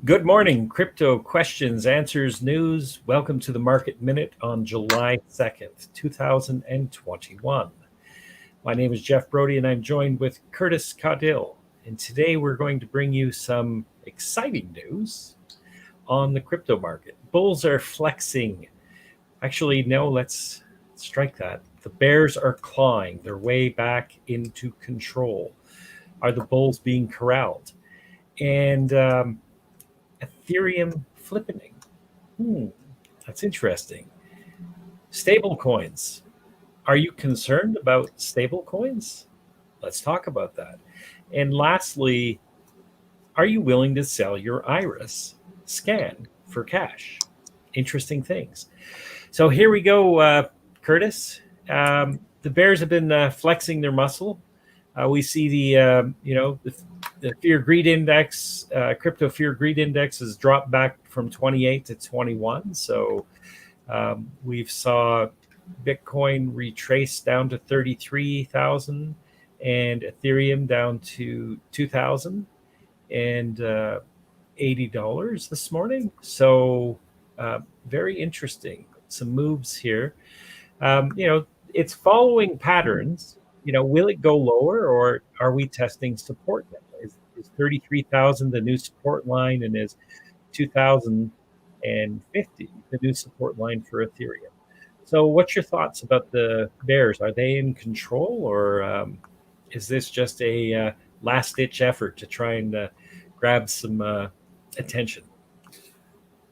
Good morning, crypto questions, answers, news. Welcome to the Market Minute on July 2nd, 2021. My name is Jeff Brody and I'm joined with Curtis Caudill. And today we're going to bring you some exciting news on the crypto market. Bulls are flexing. Actually, no, let's strike that. The bears are clawing their way back into control. Are the bulls being corralled? And Ethereum flippening. That's interesting. Stable coins. Are you concerned about stable coins? Let's talk about that. And lastly, are you willing to sell your Iris scan for cash? Interesting things. So here we go, Curtis. The bears have been flexing their muscle. We see the fear greed index, crypto fear greed index has dropped back from 28 to 21. So we've saw Bitcoin retrace down to 33,000 and Ethereum down to 2,000 and $80 this morning. So very interesting. Some moves here. It's following patterns. Will it go lower or are we testing support now? Is 33,000 the new support line, and is 2,050 the new support line for Ethereum? So what's your thoughts about the bears? Are they in control, or is this just a last-ditch effort to try and grab some attention?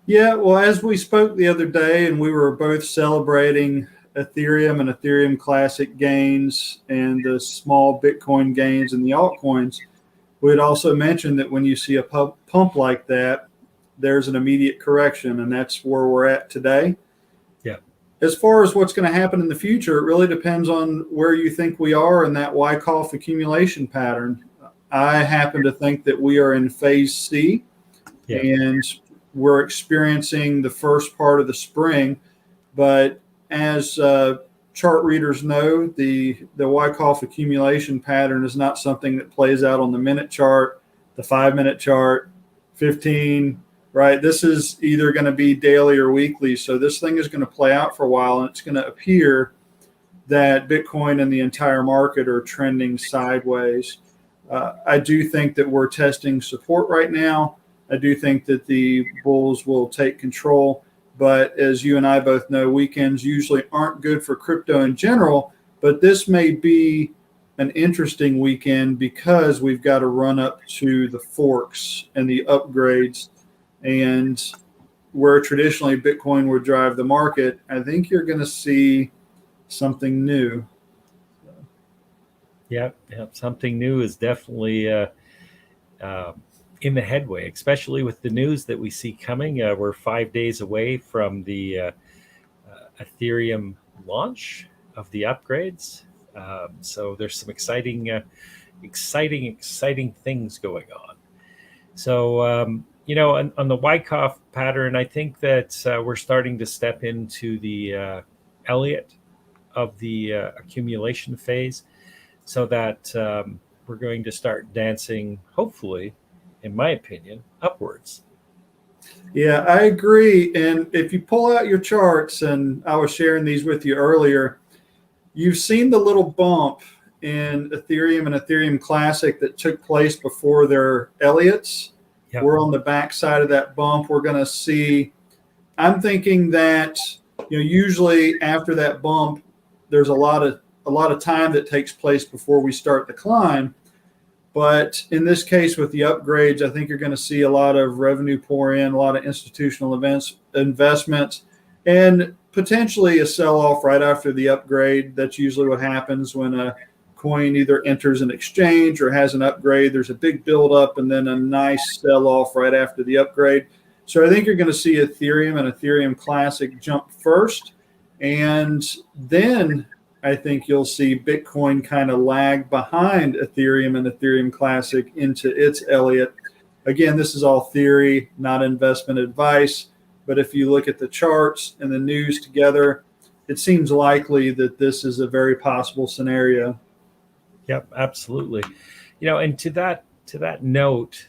Yeah, well, as we spoke the other day, and we were both celebrating Ethereum and Ethereum Classic gains and the small Bitcoin gains and the altcoins, we had also mentioned that when you see a pump like that, there's an immediate correction, and that's where we're at today. Yeah. As far as what's going to happen in the future, it really depends on where you think we are in that Wyckoff accumulation pattern. I happen to think that we are in phase C, and we're experiencing the first part of the spring. But as chart readers know, the Wyckoff accumulation pattern is not something that plays out on the minute chart, the 5-minute chart, 15, right? This is either going to be daily or weekly. So this thing is going to play out for a while, and it's going to appear that Bitcoin and the entire market are trending sideways. I do think that we're testing support right now. I do think that the bulls will take control. But as you and I both know, weekends usually aren't good for crypto in general. But this may be an interesting weekend because we've got to run up to the forks and the upgrades. And where traditionally Bitcoin would drive the market, I think you're going to see something new. Yeah, something new is definitely in the headway, especially with the news that we see coming. We're 5 days away from the Ethereum launch of the upgrades. So there's some exciting things going on. So, on the Wyckoff pattern, I think that we're starting to step into the Elliott of the accumulation phase, so that we're going to start dancing, hopefully, in my opinion, upwards. Yeah, I agree. And if you pull out your charts, and I was sharing these with you earlier, you've seen the little bump in Ethereum and Ethereum Classic that took place before their Elliots. Yep. We're on the back side of that bump. We're going to see, I'm thinking that, usually after that bump, there's a lot of time that takes place before we start the climb. But in this case, with the upgrades, I think you're going to see a lot of revenue pour in, a lot of institutional investments, and potentially a sell-off right after the upgrade. That's usually what happens when a coin either enters an exchange or has an upgrade. There's a big buildup and then a nice sell-off right after the upgrade. So I think you're going to see Ethereum and Ethereum Classic jump first, and then I think you'll see Bitcoin kind of lag behind Ethereum and Ethereum Classic into its Elliott. Again, this is all theory, not investment advice. But if you look at the charts and the news together, it seems likely that this is a very possible scenario. Yep, absolutely. And to that note,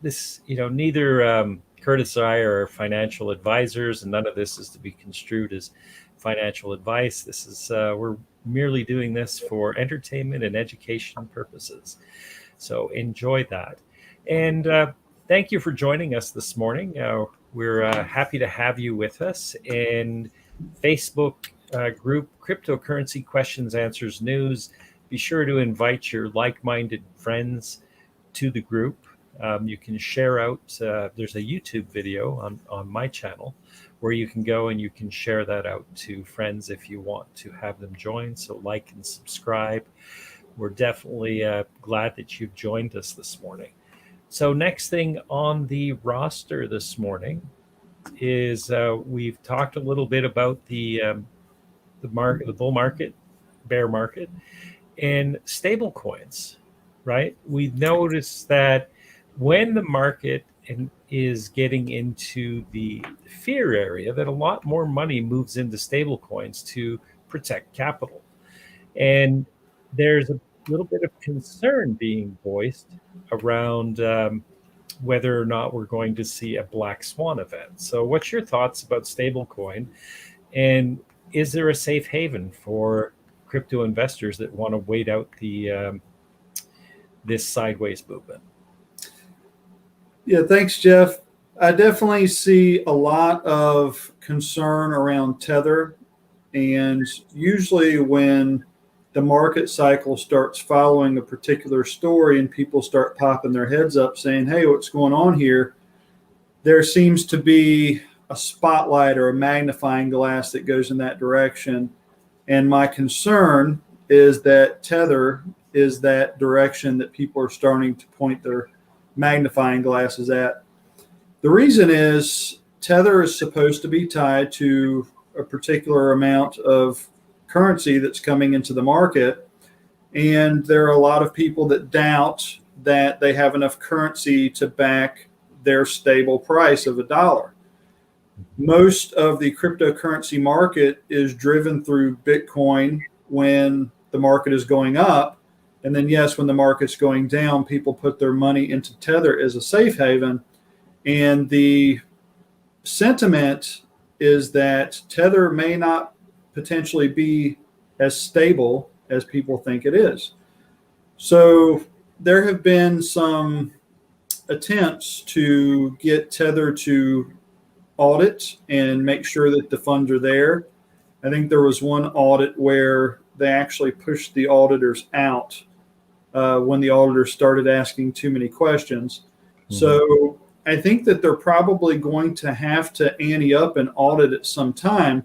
this, neither Curtis or I are financial advisors, and none of this is to be construed as financial advice. This is we're merely doing this for entertainment and education purposes. So enjoy that. And thank you for joining us this morning. We're happy to have you with us. And Facebook group, Cryptocurrency Questions, Answers, News. Be sure to invite your like-minded friends to the group. You can share out, there's a YouTube video on my channel where you can go and you can share that out to friends if you want to have them join. So like and subscribe. We're definitely glad that you've joined us this morning. So next thing on the roster this morning is we've talked a little bit about the market, the bull market, bear market, and stable coins, right? We've noticed that when the market is getting into the fear area, that a lot more money moves into stable coins to protect capital. And there's a little bit of concern being voiced around whether or not we're going to see a Black Swan event. So what's your thoughts about stablecoin? And is there a safe haven for crypto investors that want to wait out the this sideways movement? Yeah, thanks, Jeff. I definitely see a lot of concern around Tether. And usually when the market cycle starts following a particular story and people start popping their heads up saying, hey, what's going on here? There seems to be a spotlight or a magnifying glass that goes in that direction. And my concern is that Tether is that direction that people are starting to point their magnifying glasses at. The reason is Tether is supposed to be tied to a particular amount of currency that's coming into the market. And there are a lot of people that doubt that they have enough currency to back their stable price of $1. Most of the cryptocurrency market is driven through Bitcoin when the market is going up. And then, yes, when the market's going down, people put their money into Tether as a safe haven. And the sentiment is that Tether may not potentially be as stable as people think it is. So there have been some attempts to get Tether to audit and make sure that the funds are there. I think there was one audit where they actually pushed the auditors out when the auditors started asking too many questions. Mm-hmm. So I think that they're probably going to have to ante up an audit at some time.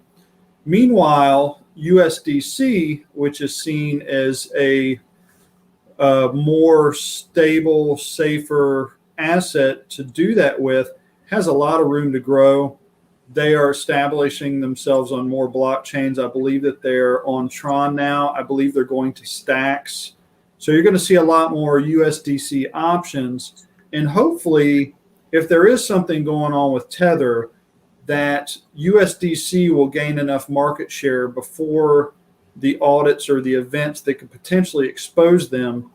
Meanwhile, USDC, which is seen as a more stable, safer asset to do that with, has a lot of room to grow. They are establishing themselves on more blockchains. I believe that they're on Tron now. I believe they're going to Stacks. So you're going to see a lot more USDC options. And hopefully, if there is something going on with Tether, that USDC will gain enough market share before the audits or the events that could potentially expose them,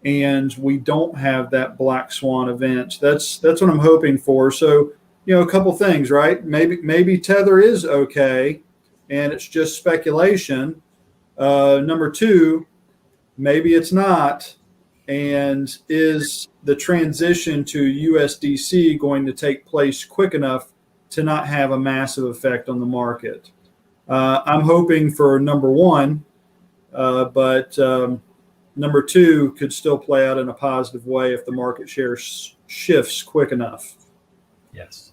and we don't have that Black Swan event. That's what I'm hoping for. So, a couple things, right? Maybe Tether is okay, and it's just speculation. Number two, maybe it's not. And is the transition to USDC going to take place quick enough to not have a massive effect on the market? I'm hoping for number one, but number two could still play out in a positive way if the market share shifts quick enough. Yes,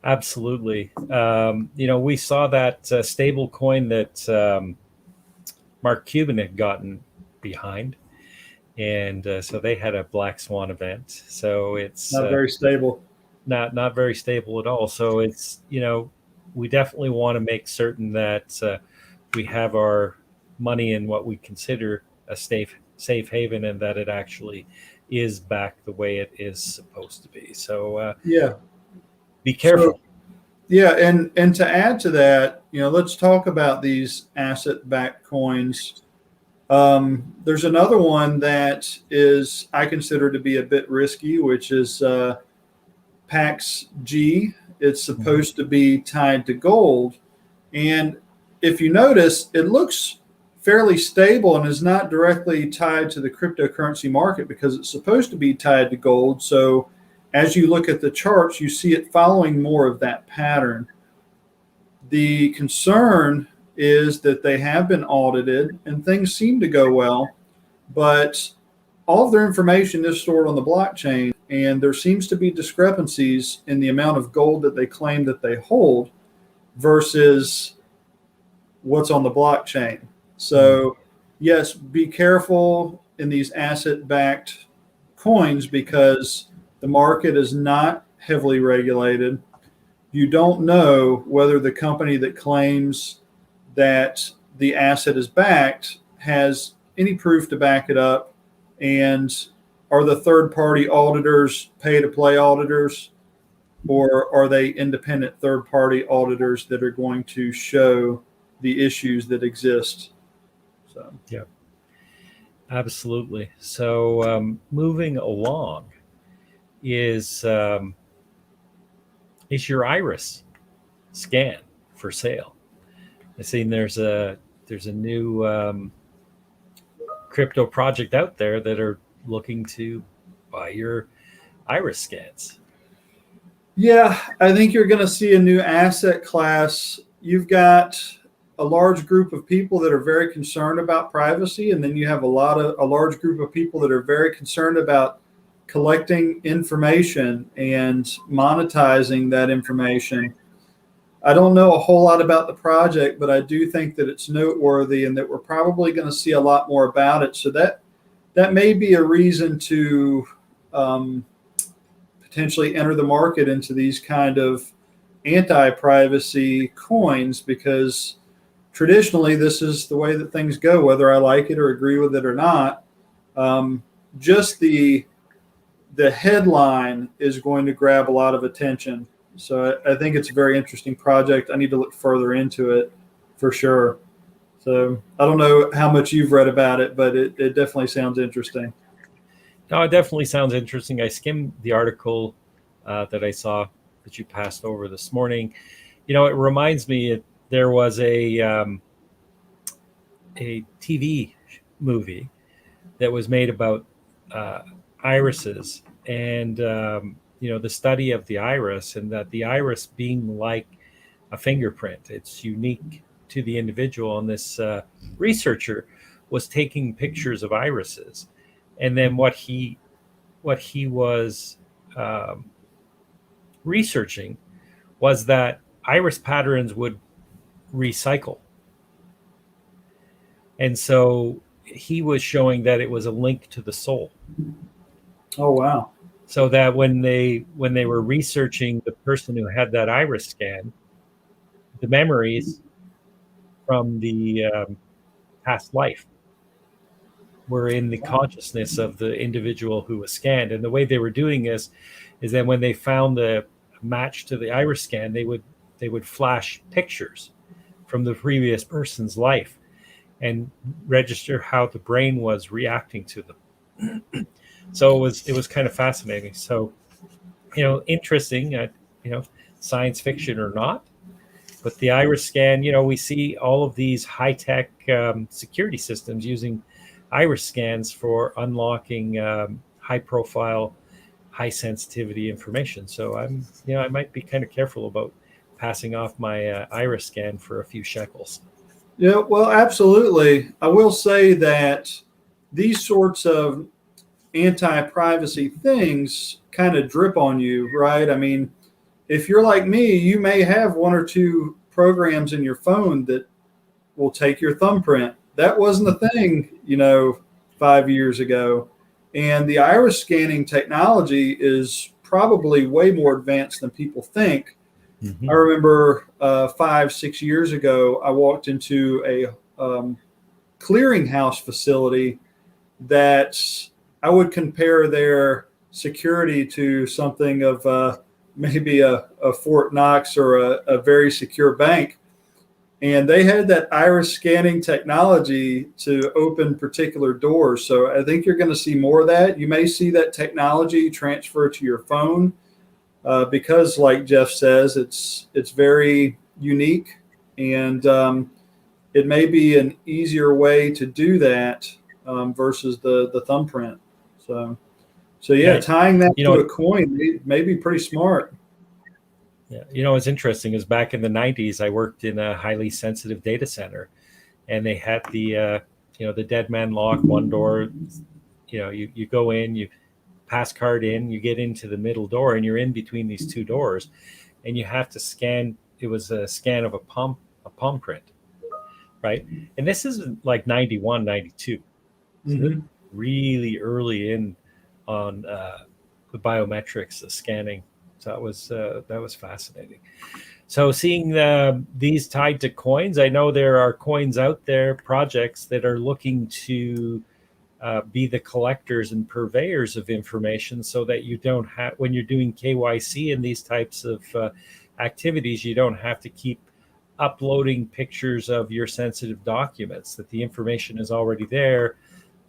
absolutely. We saw that stable coin that Mark Cuban had gotten behind. And so they had a Black Swan event. So it's not very stable. Not very stable at all. So it's, we definitely want to make certain that we have our money in what we consider a safe haven, and that it actually is back the way it is supposed to be. So be careful. So, and to add to that, let's talk about these asset-backed coins. There's another one that is I consider to be a bit risky, which is PAX G. It's supposed to be tied to gold. And if you notice, it looks fairly stable and is not directly tied to the cryptocurrency market because it's supposed to be tied to gold. So as you look at the charts, you see it following more of that pattern. The concern is that they have been audited and things seem to go well, but all of their information is stored on the blockchain, and there seems to be discrepancies in the amount of gold that they claim that they hold versus what's on the blockchain. So yes, be careful in these asset-backed coins because the market is not heavily regulated. You don't know whether the company that claims that the asset is backed has any proof to back it up, and are the third-party auditors pay-to-play auditors, or are they independent third-party auditors that are going to show the issues that exist? So yeah, absolutely. So moving along is your iris scan for sale? I've seen there's a new crypto project out there that are looking to buy your iris scans. yeah, I think you're going to see a new asset class. You've got a large group of people that are very concerned about privacy, and then you have a large group of people that are very concerned about collecting information and monetizing that information. I don't know a whole lot about the project, but I do think that it's noteworthy and that we're probably going to see a lot more about it. So that may be a reason to potentially enter the market into these kind of anti-privacy coins, because traditionally this is the way that things go, whether I like it or agree with it or not. Just the headline is going to grab a lot of attention. So I think it's a very interesting project. I need to look further into it for sure. So I don't know how much you've read about it, but it definitely sounds interesting. No, it definitely sounds interesting. I skimmed the article that I saw that you passed over this morning. It reminds me there was a TV movie that was made about irises and the study of the iris, and that the iris being like a fingerprint, it's unique to the individual. And this researcher was taking pictures of irises, and then what he was researching was that iris patterns would recycle. And so he was showing that it was a link to the soul. Oh, wow. So that when they were researching the person who had that iris scan, the memories from the past life were in the consciousness of the individual who was scanned. And the way they were doing this is that when they found the match to the iris scan, they would flash pictures from the previous person's life and register how the brain was reacting to them. So it was kind of fascinating. So, interesting, science fiction or not, but the iris scan, we see all of these high-tech security systems using iris scans for unlocking high-profile, high-sensitivity information. So I might be kind of careful about passing off my iris scan for a few shekels. Yeah, well, absolutely. I will say that these sorts of anti-privacy things kind of drip on you, right? I mean, if you're like me, you may have one or two programs in your phone that will take your thumbprint. That wasn't a thing, 5 years ago. And the iris scanning technology is probably way more advanced than people think. Mm-hmm. I remember 5-6 years ago, I walked into a clearinghouse facility that I would compare their security to something of maybe a Fort Knox or a very secure bank. And they had that iris scanning technology to open particular doors. So I think you're going to see more of that. You may see that technology transfer to your phone because, like Jeff says, it's very unique, and it may be an easier way to do that versus the thumbprint. So yeah, tying that to a coin may be pretty smart. Yeah, what's interesting is back in the 90s, I worked in a highly sensitive data center, and they had the the dead man lock, one door. You go in, you pass card in, you get into the middle door, and you're in between these two doors, and you have to scan. It was a scan of a palm print, right? And this is like 91, 92. So Mm-hmm. really early in on the biometrics, the scanning. So that was fascinating. So seeing these tied to coins, I know there are coins out there, projects that are looking to be the collectors and purveyors of information, so that you don't have, when you're doing KYC and these types of activities, you don't have to keep uploading pictures of your sensitive documents, that the information is already there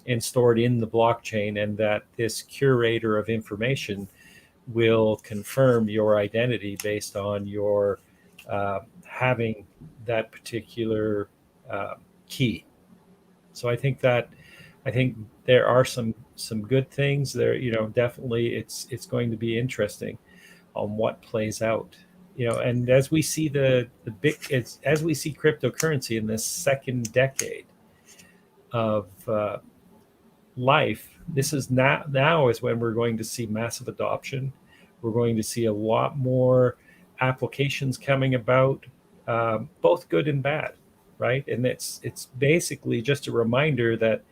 and stored in the blockchain, and that this curator of information will confirm your identity based on your having that particular key. So I think there are some good things there. Definitely it's going to be interesting on what plays out. And as we see as we see cryptocurrency in this second decade of life, this is now is when we're going to see massive adoption. We're going to see a lot more applications coming about, both good and bad, right? And it's basically just a reminder that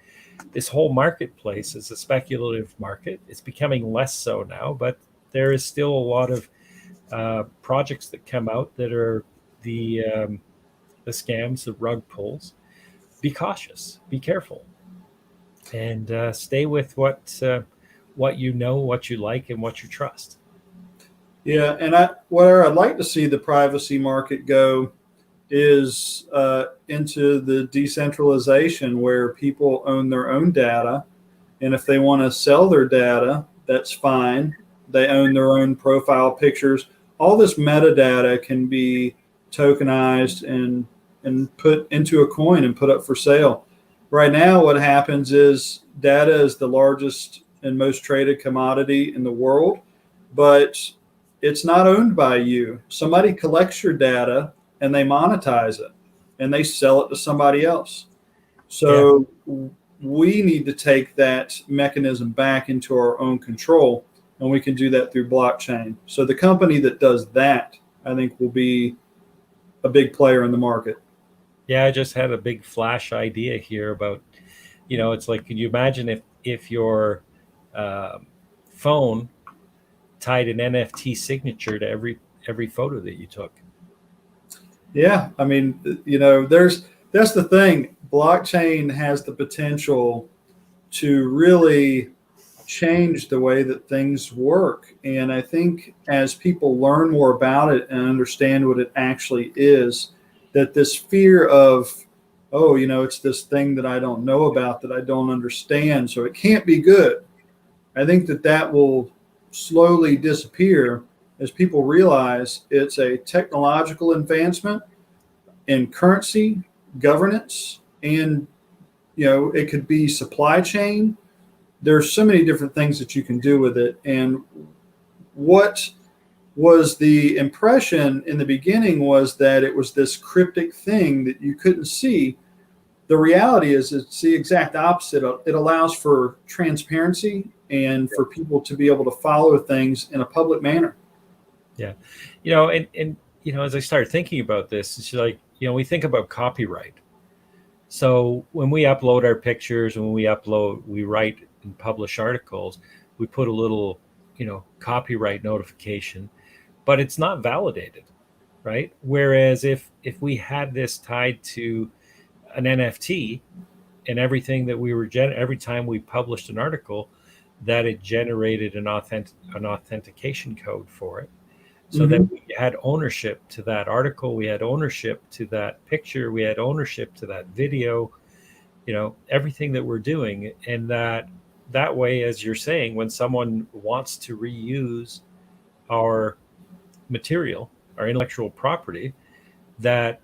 this whole marketplace is a speculative market. It's becoming less so now, but there is still a lot of projects that come out that are the scams, the rug pulls. Be cautious, be careful, and stay with what you know, what you like, and what you trust. Yeah, and where I'd like to see the privacy market go is into the decentralization, where people own their own data, and if they want to sell their data, that's fine. They own their own profile pictures. All this metadata can be tokenized and put into a coin and put up for sale. Right now, what happens is data is the largest and most traded commodity in the world, but it's not owned by you. Somebody collects your data and they monetize it and they sell it to somebody else. So we need to take that mechanism back into our own control, and we can do that through blockchain. So the company that does that, I think, will be a big player in the market. Yeah, I just had a big flash idea here about, it's like, can you imagine if your phone tied an NFT signature to every photo that you took? Yeah, I mean, that's the thing. Blockchain has the potential to really change the way that things work. And I think as people learn more about it and understand what it actually is, that this fear of, it's this thing that I don't know about, that I don't understand, so it can't be good. I think that will slowly disappear as people realize it's a technological advancement in currency, governance, and it could be supply chain. There's so many different things that you can do with it. And what was the impression in the beginning was that it was this cryptic thing that you couldn't see. The reality is it's the exact opposite. It allows for transparency and for people to be able to follow things in a public manner. Yeah. And as I started thinking about this, it's like, we think about copyright. So when we upload our pictures, we write and publish articles, we put a little, copyright notification, but it's not validated, right? Whereas if we had this tied to an NFT, and everything that we were every time we published an article, that it generated an authentication code for it, so that we had ownership to that article, we had ownership to that picture, we had ownership to that video, everything that we're doing. And that way, as you're saying, when someone wants to reuse our material, our intellectual property, that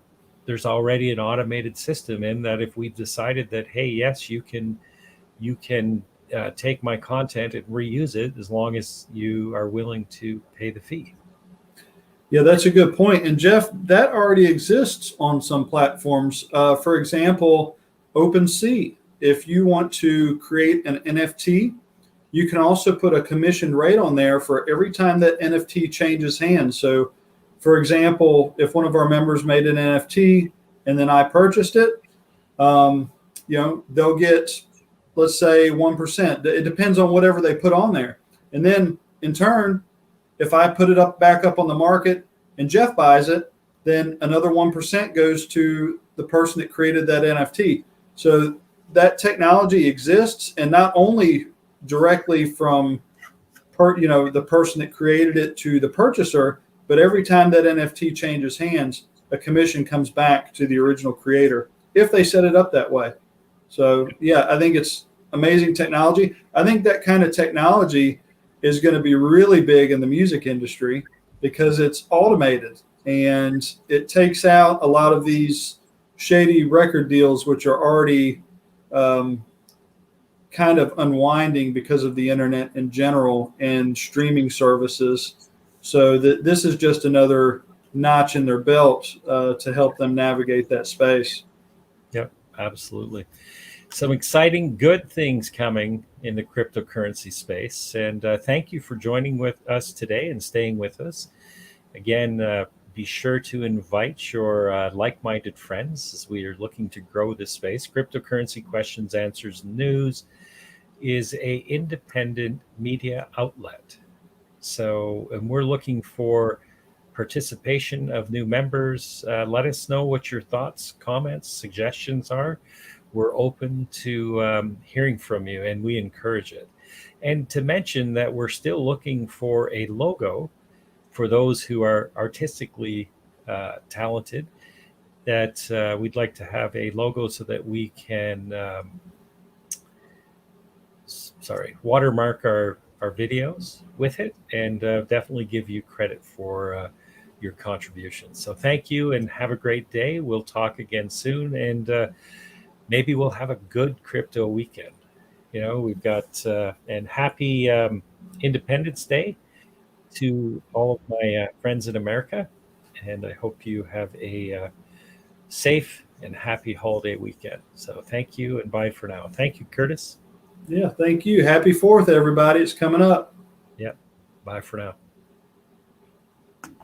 there's already an automated system in that if we've decided that, hey, yes, you can take my content and reuse it as long as you are willing to pay the fee. Yeah, that's a good point. And Jeff, that already exists on some platforms. For example, OpenSea. If you want to create an NFT, you can also put a commission rate on there for every time that NFT changes hands. So, for example, if one of our members made an NFT and then I purchased it, they'll get, let's say, 1%. It depends on whatever they put on there. And then in turn, if I put it back up on the market and Jeff buys it, then another 1% goes to the person that created that NFT. So that technology exists, and not only directly from the person that created it to the purchaser, but every time that NFT changes hands, a commission comes back to the original creator if they set it up that way. So yeah, I think it's amazing technology. I think that kind of technology is going to be really big in the music industry because it's automated and it takes out a lot of these shady record deals, which are already kind of unwinding because of the internet in general and streaming services. So this is just another notch in their belt to help them navigate that space. Yep, absolutely. Some exciting, good things coming in the cryptocurrency space. And thank you for joining with us today and staying with us. Again, be sure to invite your like-minded friends as we are looking to grow this space. Cryptocurrency Questions, Answers, News is a independent media outlet. So, and we're looking for participation of new members. Let us know what your thoughts, comments, suggestions are. We're open to hearing from you, and we encourage it. And to mention that we're still looking for a logo for those who are artistically talented, that we'd like to have a logo so that we can watermark our videos with it, and definitely give you credit for your contributions. So thank you and have a great day. We'll talk again soon, and maybe we'll have a good crypto weekend. We've got and happy Independence Day to all of my friends in America, and I hope you have a safe and happy holiday weekend. So thank you and bye for now. Thank you, Curtis. Yeah, thank you. Happy 4th, everybody. It's coming up. Yeah, bye for now.